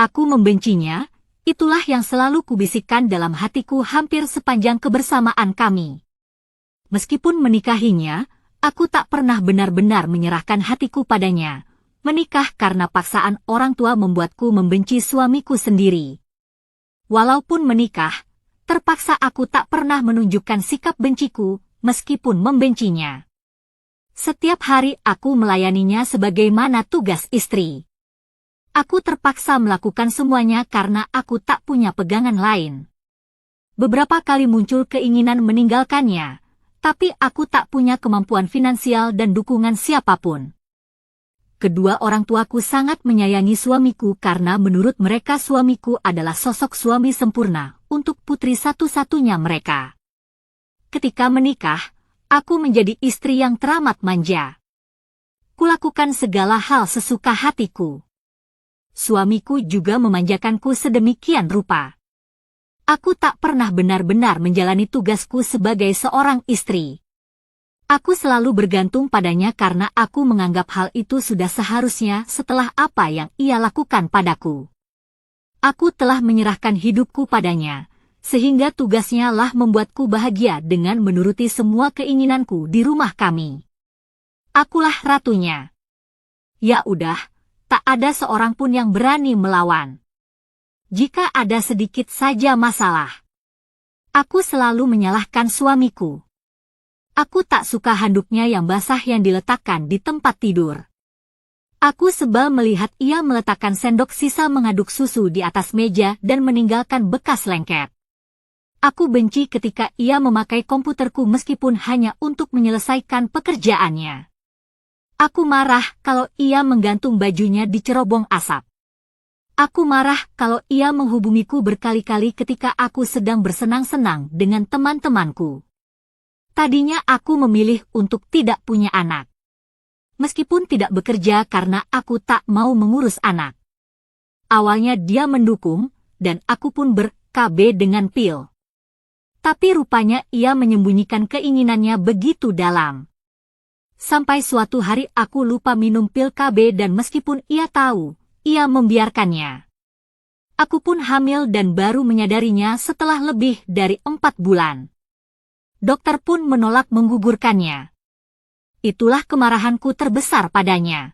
aku membencinya, itulah yang selalu kubisikkan dalam hatiku hampir sepanjang kebersamaan kami. Meskipun menikahinya, aku tak pernah benar-benar menyerahkan hatiku padanya. Menikah karena paksaan orang tua membuatku membenci suamiku sendiri. Walaupun menikah, terpaksa aku tak pernah menunjukkan sikap benciku, meskipun membencinya. Setiap hari aku melayaninya sebagaimana tugas istri. Aku terpaksa melakukan semuanya karena aku tak punya pegangan lain. Beberapa kali muncul keinginan meninggalkannya, tapi aku tak punya kemampuan finansial dan dukungan siapapun. Kedua orang tuaku sangat menyayangi suamiku karena menurut mereka suamiku adalah sosok suami sempurna untuk putri satu-satunya mereka. Ketika menikah, aku menjadi istri yang teramat manja. Kulakukan segala hal sesuka hatiku. Suamiku juga memanjakanku sedemikian rupa. Aku tak pernah benar-benar menjalani tugasku sebagai seorang istri. Aku selalu bergantung padanya karena aku menganggap hal itu sudah seharusnya setelah apa yang ia lakukan padaku. Aku telah menyerahkan hidupku padanya, sehingga tugasnya lah membuatku bahagia dengan menuruti semua keinginanku di rumah kami. Akulah ratunya. Ya udah, tak ada seorang pun yang berani melawan. Jika ada sedikit saja masalah, aku selalu menyalahkan suamiku. Aku tak suka handuknya yang basah yang diletakkan di tempat tidur. Aku sebal melihat ia meletakkan sendok sisa mengaduk susu di atas meja dan meninggalkan bekas lengket. Aku benci ketika ia memakai komputerku meskipun hanya untuk menyelesaikan pekerjaannya. Aku marah kalau ia menggantung bajunya di cerobong asap. Aku marah kalau ia menghubungiku berkali-kali ketika aku sedang bersenang-senang dengan teman-temanku. Tadinya aku memilih untuk tidak punya anak. Meskipun tidak bekerja karena aku tak mau mengurus anak. Awalnya dia mendukung, dan aku pun ber-KB dengan pil. Tapi rupanya ia menyembunyikan keinginannya begitu dalam. Sampai suatu hari aku lupa minum pil KB dan meskipun ia tahu, ia membiarkannya. Aku pun hamil dan baru menyadarinya setelah lebih dari 4 bulan. Dokter pun menolak menggugurkannya. Itulah kemarahanku terbesar padanya.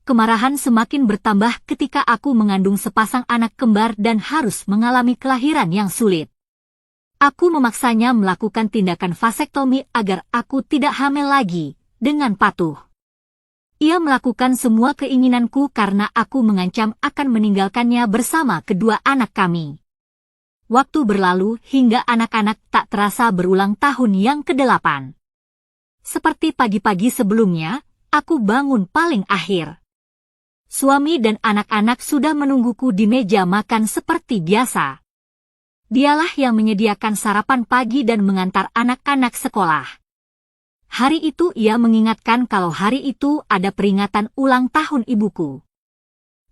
Kemarahan semakin bertambah ketika aku mengandung sepasang anak kembar dan harus mengalami kelahiran yang sulit. Aku memaksanya melakukan tindakan vasektomi agar aku tidak hamil lagi, dengan patuh. Ia melakukan semua keinginanku karena aku mengancam akan meninggalkannya bersama kedua anak kami. Waktu berlalu hingga anak-anak tak terasa berulang tahun yang ke-8. Seperti pagi-pagi sebelumnya, aku bangun paling akhir. Suami dan anak-anak sudah menungguku di meja makan seperti biasa. Dialah yang menyediakan sarapan pagi dan mengantar anak-anak sekolah. Hari itu ia mengingatkan kalau hari itu ada peringatan ulang tahun ibuku.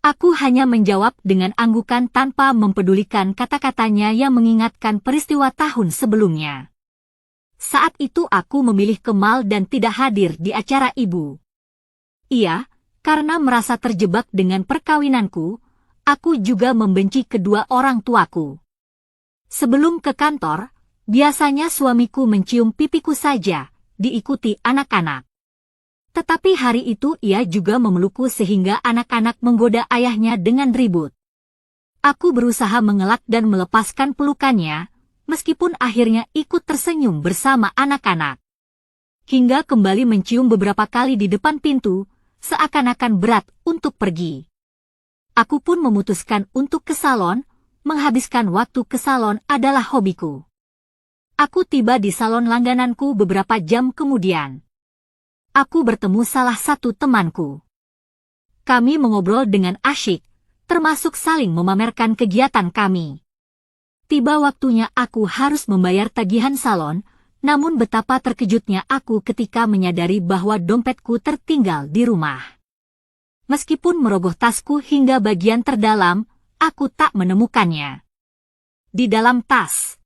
Aku hanya menjawab dengan anggukan tanpa mempedulikan kata-katanya yang mengingatkan peristiwa tahun sebelumnya. Saat itu aku memilih kemal dan tidak hadir di acara ibu. Iya, karena merasa terjebak dengan perkawinanku, aku juga membenci kedua orang tuaku. Sebelum ke kantor, biasanya suamiku mencium pipiku saja, diikuti anak-anak. Tetapi hari itu ia juga memelukku sehingga anak-anak menggoda ayahnya dengan ribut. Aku berusaha mengelak dan melepaskan pelukannya, meskipun akhirnya ikut tersenyum bersama anak-anak. Hingga kembali mencium beberapa kali di depan pintu, seakan-akan berat untuk pergi. Aku pun memutuskan untuk ke salon, menghabiskan waktu ke salon adalah hobiku. Aku tiba di salon langgananku beberapa jam kemudian. Aku bertemu salah satu temanku. Kami mengobrol dengan asyik, termasuk saling memamerkan kegiatan kami. Tiba waktunya aku harus membayar tagihan salon, namun betapa terkejutnya aku ketika menyadari bahwa dompetku tertinggal di rumah. Meskipun merogoh tasku hingga bagian terdalam, aku tak menemukannya. Di dalam tas,